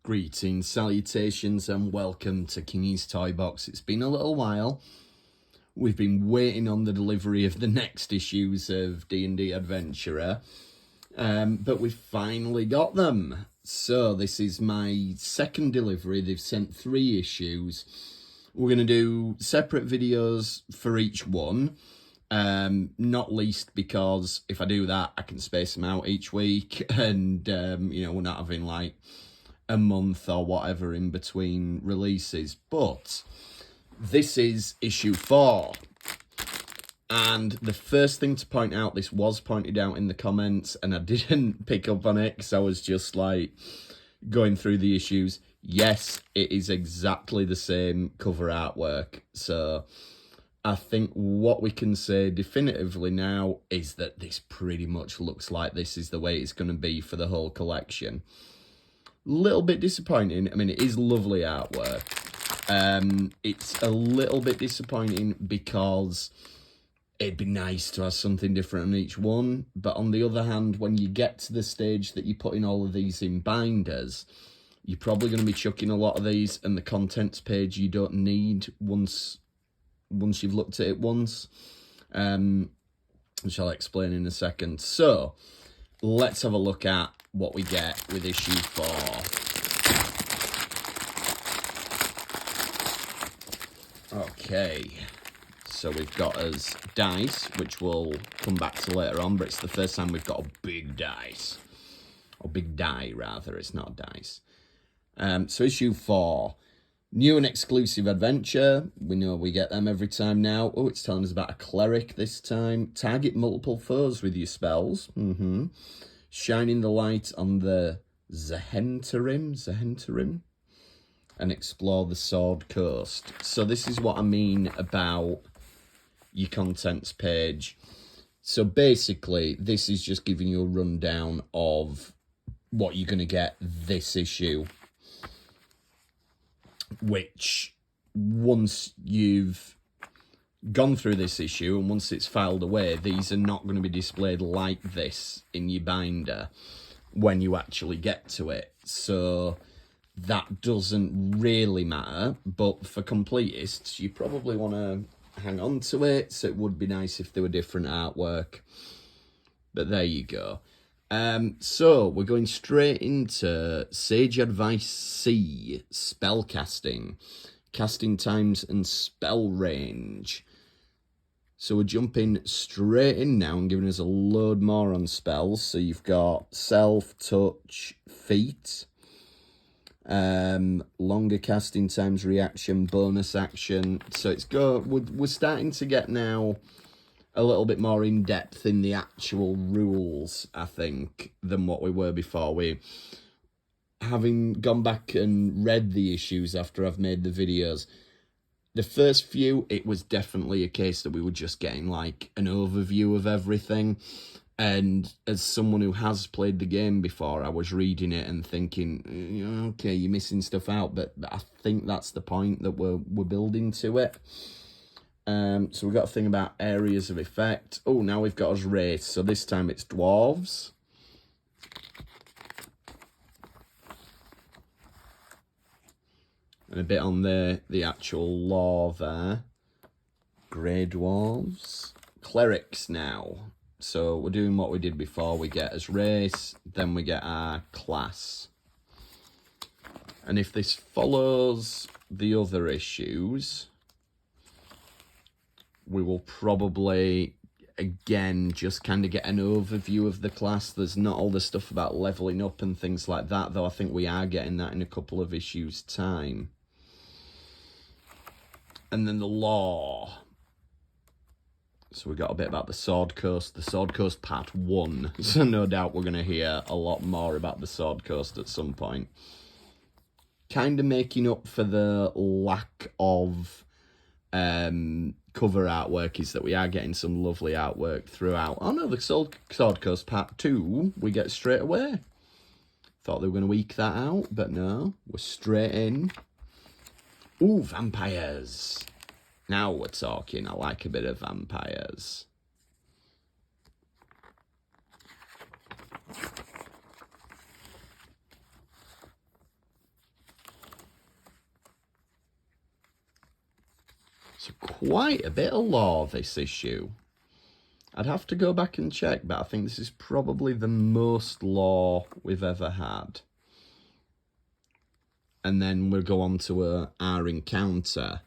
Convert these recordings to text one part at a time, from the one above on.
Greetings, salutations, and welcome to Kingy's Toy Box. It's been a little while. We've been waiting on the delivery of the next issues of D&D Adventurer, but we've finally got them. So this is my second delivery. They've sent 3 issues. We're going to do separate videos for each one, not least because if I do that, I can space them out each week, and we're not having like a month or whatever in between releases. But this is issue 4, and the first thing to point out, this was pointed out in the comments and I didn't pick up on it because I was just like going through the issues. Yes, it is exactly the same cover artwork, so I think what we can say definitively now is that this pretty much looks like this is the way it's going to be for the whole collection. Little bit disappointing. I mean, it is lovely artwork. It's a little bit disappointing because it'd be nice to have something different on each one. But on the other hand, when you get to the stage that you're putting all of these in binders, you're probably going to be chucking a lot of these, and the contents page you don't need once you've looked at it once, which I'll explain in a second. So let's have a look at what we get with issue 4. Okay, so we've got us dice, which we'll come back to later on, but it's the first time we've got a big dice. Or big die, rather, it's not dice. So issue 4. New and exclusive adventure. We know we get them every time now. Oh, it's telling us about a cleric this time. Target multiple foes with your spells. Shining the light on the Zhenterim, and explore the Sword Coast. So this is what I mean about your contents page. So basically, this is just giving you a rundown of what you're going to get this issue, which once you've gone through this issue and once it's filed away, these are not going to be displayed like this in your binder when you actually get to it. So that doesn't really matter, but for completists, you probably want to hang on to it, so it would be nice if there were different artwork. But there you go. So we're going straight into Sage Advice C, spellcasting, casting times and spell range. So we're jumping straight in now and giving us a load more on spells. So you've got self, touch, feat, longer casting times, reaction, bonus action. So it's we're starting to get now a little bit more in depth in the actual rules, I think, than what we were before. Having gone back and read the issues after I've made the videos, the first few, it was definitely a case that we were just getting like an overview of everything. And as someone who has played the game before, I was reading it and thinking, okay, you're missing stuff out, but I think that's the point that we're building to it. So we've got a thing about areas of effect. Oh, now we've got us race. So this time it's dwarves. And a bit on the actual lore there. Grey dwarves. Clerics now. So we're doing what we did before. We get as race, then we get our class. And if this follows the other issues, we will probably, again, just kind of get an overview of the class. There's not all the stuff about leveling up and things like that, though I think we are getting that in a couple of issues' time. And then the lore. So we got a bit about the Sword Coast. The Sword Coast Part 1. So no doubt we're going to hear a lot more about the Sword Coast at some point. Kind of making up for the lack of cover artwork is that we are getting some lovely artwork throughout. Oh no, the Sword Coast Part 2 we get straight away. Thought they were going to eke that out, but no, we're straight in. Ooh, vampires. Now we're talking. I like a bit of vampires. So quite a bit of lore, this issue. I'd have to go back and check, but I think this is probably the most lore we've ever had. And then we'll go on to our encounter.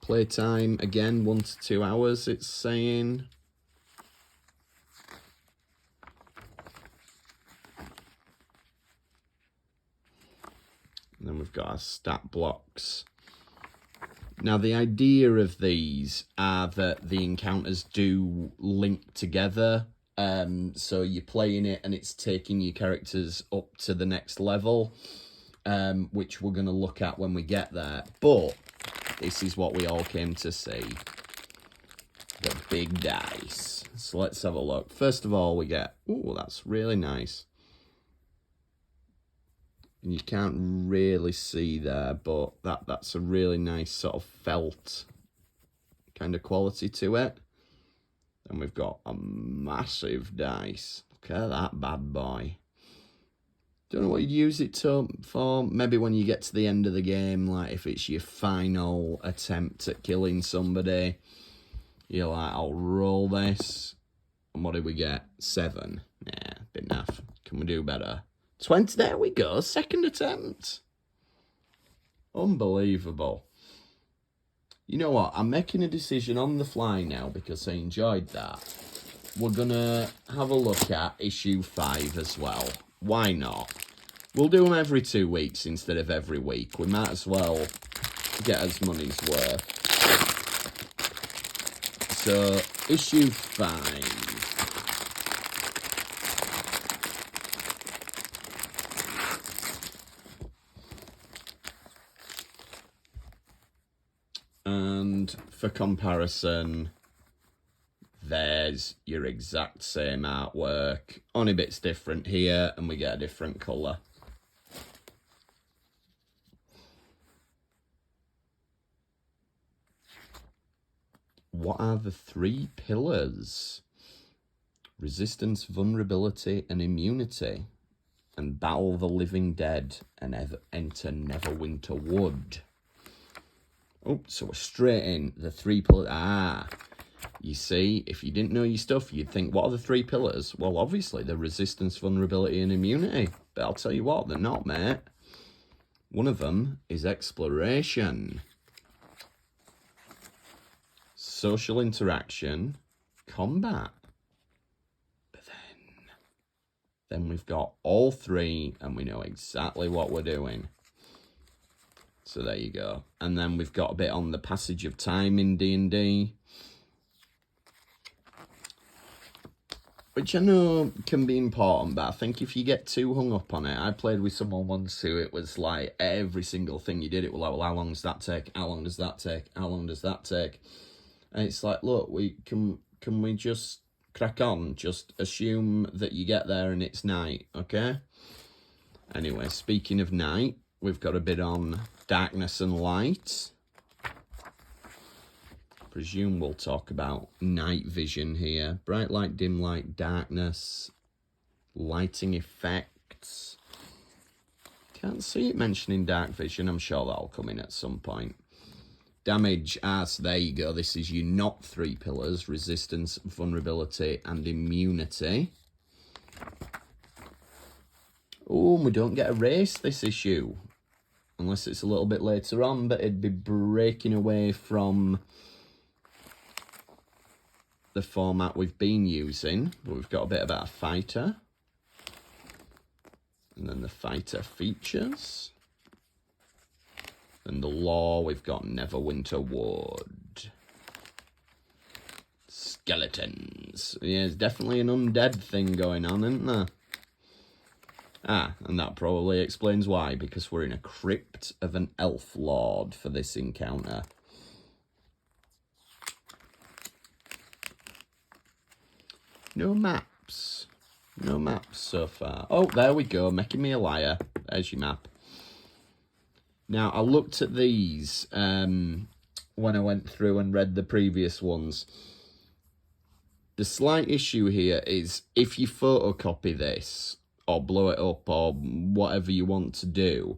Playtime, again, 1 to 2 hours, it's saying. And then we've got our stat blocks. Now, the idea of these are that the encounters do link together. So you're playing it and it's taking your characters up to the next level, which we're going to look at when we get there. But this is what we all came to see. The big dice. So let's have a look. First of all, we get... Ooh, that's really nice. And you can't really see there, but that's a really nice sort of felt kind of quality to it. And we've got a massive dice. Look at that bad boy. Don't know what you'd use it for. Maybe when you get to the end of the game, like if it's your final attempt at killing somebody, you're like, I'll roll this. And what did we get? 7. Yeah, bit naff. Can we do better? 20, there we go, second attempt. Unbelievable. You know what, I'm making a decision on the fly now because I enjoyed that. We're gonna have a look at issue 5 as well. Why not? We'll do them every 2 weeks instead of every week. We might as well get us money's worth. So, issue 5. And for comparison, there's your exact same artwork. Only bits different here, and we get a different colour. What are the 3 pillars? Resistance, vulnerability, and immunity. And battle the living dead and enter Neverwinter Wood. Oh, so we're straight in. The 3 pillars. Ah, you see, if you didn't know your stuff, you'd think, what are the 3 pillars? Well, obviously, they're resistance, vulnerability, and immunity. But I'll tell you what, they're not, mate. One of them is exploration. Social interaction. Combat. But then we've got all 3, and we know exactly what we're doing. So there you go. And then we've got a bit on the passage of time in D&D, which I know can be important, but I think if you get too hung up on it, I played with someone once who it was like every single thing you did, it was like, well, how long does that take? How long does that take? How long does that take? And it's like, look, can we just crack on? Just assume that you get there and it's night, okay? Anyway, speaking of night, we've got a bit on darkness and light. Presume we'll talk about night vision here. Bright light, dim light, darkness, lighting effects. Can't see it mentioning dark vision. I'm sure that'll come in at some point. Damage, so there you go. This is your not 3 pillars. Resistance, vulnerability, and immunity. Oh, we don't get a race this issue. Unless it's a little bit later on, but it'd be breaking away from the format we've been using. But we've got a bit about a fighter. And then the fighter features. And the lore, we've got Neverwinter Wood. Skeletons. Yeah, there's definitely an undead thing going on, isn't there? Ah, and that probably explains why, because we're in a crypt of an elf lord for this encounter. No maps. No maps so far. Oh, there we go, making me a liar. There's your map. Now, I looked at these when I went through and read the previous ones. The slight issue here is if you photocopy this, or blow it up, or whatever you want to do,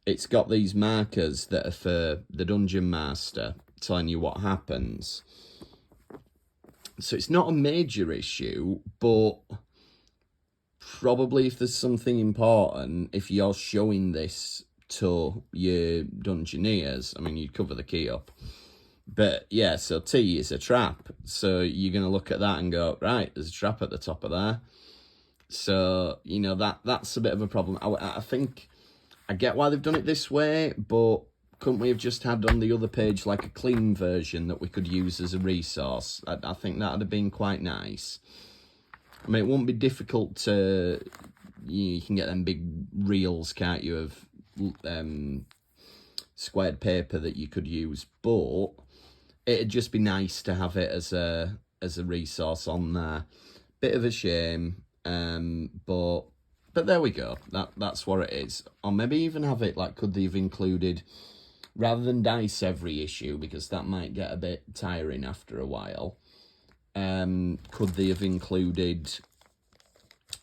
it's got these markers that are for the Dungeon Master, telling you what happens. So it's not a major issue, but probably if there's something important, if you're showing this to your Dungeoneers, I mean, you'd cover the key up. But yeah, so T is a trap. So you're going to look at that and go, right, there's a trap at the top of there. So, you know, that's a bit of a problem. I think I get why they've done it this way, but couldn't we have just had on the other page like a clean version that we could use as a resource? I think that would have been quite nice. I mean, it won't be difficult to... You can get them big reels, can't you, of squared paper that you could use, but it'd just be nice to have it as a resource on there. Bit of a shame, but there we go. That's what it is. Or maybe even have it like, could they have included, rather than dice every issue, because that might get a bit tiring after a while. Could they have included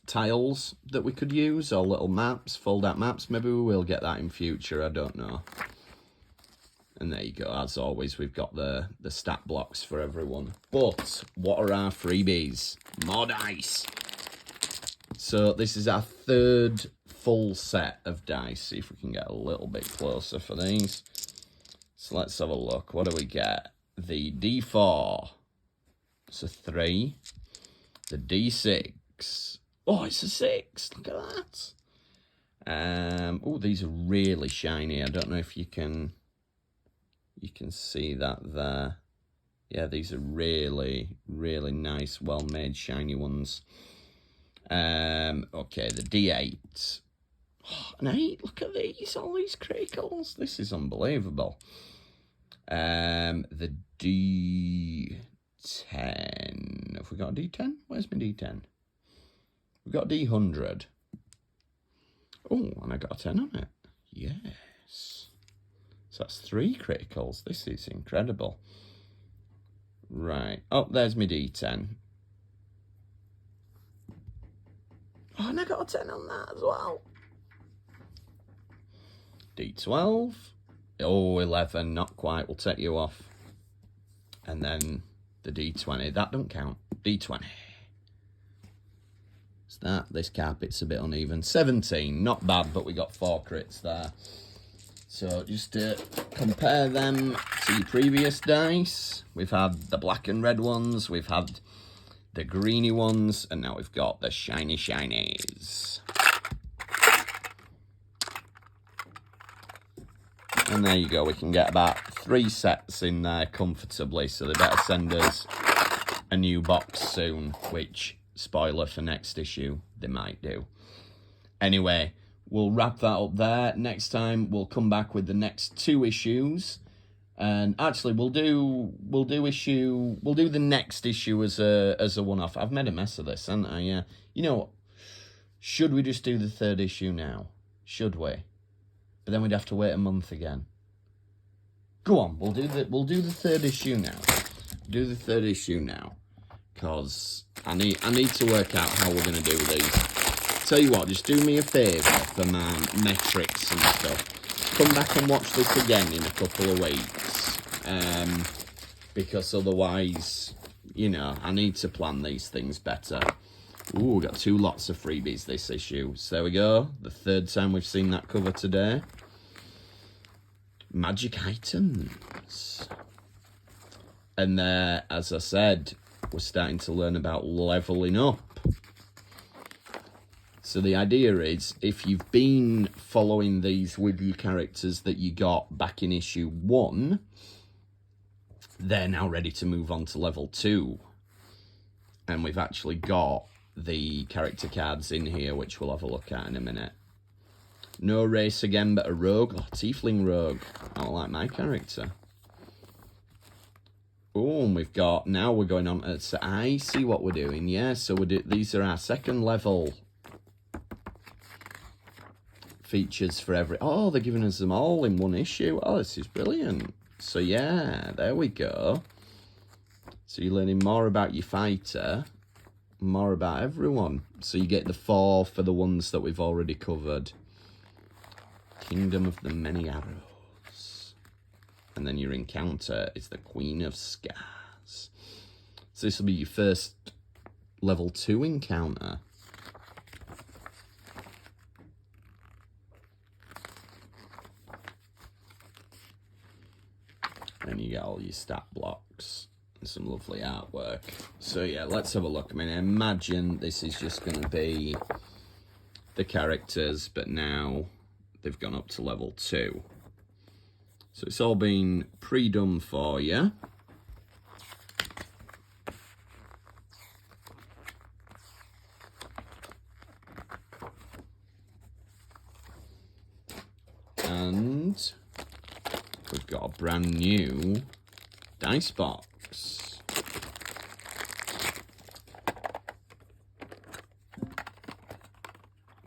tiles that we could use, or little maps, fold out maps? Maybe we will get that in future, I don't know. And there you go, as always, we've got the stat blocks for everyone. But what are our freebies? More dice. So this is our third full set of dice. See if we can get a little bit closer for these. So let's have a look. What do we get? The D4. It's a 3. The D6. Oh, it's a 6. Look at that. Oh, these are really shiny. I don't know if you can see that there. Yeah, these are really, really nice, well-made, shiny ones. Okay, the D8. Oh, an 8. Look at these. All these criticals. This is unbelievable. The D10. Have we got a D10? Where's my D10? We've got a D100. Oh, and I got a 10 on it. Yes. So that's 3 criticals. This is incredible. Right. Oh, there's my D10. Oh, and I got a 10 on that as well. D12. Oh, 11. Not quite. We'll take you off. And then the D20. That don't count. D20. So this carpet's a bit uneven. 17. Not bad, but we got 4 crits there. So just to compare them to your previous dice, we've had the black and red ones, we've had the greeny ones, and now we've got the shiny shinies. And there you go, we can get about 3 sets in there comfortably, so they better send us a new box soon, which, spoiler for next issue, they might do. Anyway, we'll wrap that up there. Next time we'll come back with the next 2 issues, and actually we'll do the next issue as a one-off. I've made a mess of this, haven't I? Yeah. You know what? Should we just do the 3rd issue now? Should we? But then we'd have to wait a month again. Go on, we'll do the 3rd issue now. Do the 3rd issue now, cause I need to work out how we're gonna do these. Tell you what, just do me a favour for my metrics and stuff. Come back and watch this again in a couple of weeks. Because otherwise, you know, I need to plan these things better. Ooh, we got 2 lots of freebies this issue. So there we go. The 3rd time we've seen that cover today. Magic items. And there, as I said, we're starting to learn about leveling up. So the idea is, if you've been following these with your characters that you got back in issue 1, they're now ready to move on to level 2. And we've actually got the character cards in here, which we'll have a look at in a minute. No race again, but a rogue. Oh, tiefling rogue. I don't like my character. Oh, and we've got, now we're going on to, so I see what we're doing. Yeah, so these are our 2nd level features for every... Oh, they're giving us them all in 1 issue. Oh, this is brilliant. So yeah, there we go. So you're learning more about your fighter, more about everyone. So you get the 4 for the ones that we've already covered. Kingdom of the Many Arrows. And then your encounter is the Queen of Scars. So this will be your first level 2 encounter. And you get all your stat blocks and some lovely artwork. So yeah, let's have a look. I mean, I imagine this is just going to be the characters, but now they've gone up to level 2. So it's all been pre-done for you. And we've got a brand new dice box.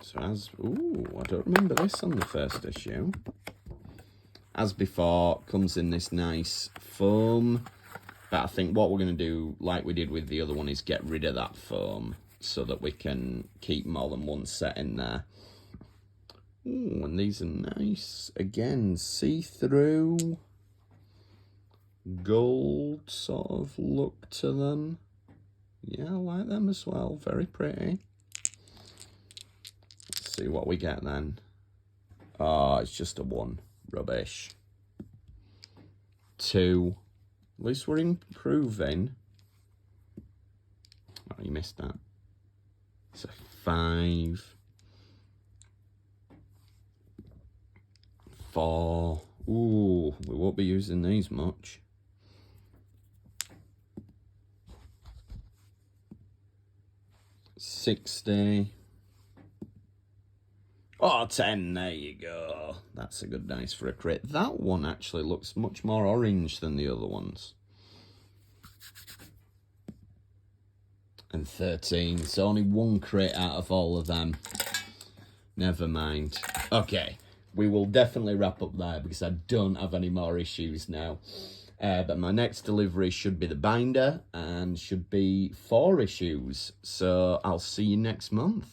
So as, ooh, I don't remember this on the first issue. As before, comes in this nice foam. But I think what we're going to do, like we did with the other one, is get rid of that foam so that we can keep more than one set in there. Ooh, and these are nice. Again, see-through gold sort of look to them. Yeah, I like them as well. Very pretty. Let's see what we get then. Oh, it's just a 1. Rubbish. 2. At least we're improving. Oh, you missed that. It's a 5. 4. Ooh, we won't be using these much. 60. Oh, 10, there you go. That's a good dice for a crit. That one actually looks much more orange than the other ones. And 13, so only 1 crit out of all of them. Never mind. Okay, we will definitely wrap up there because I don't have any more issues now. But my next delivery should be the binder and should be 4 issues. So I'll see you next month.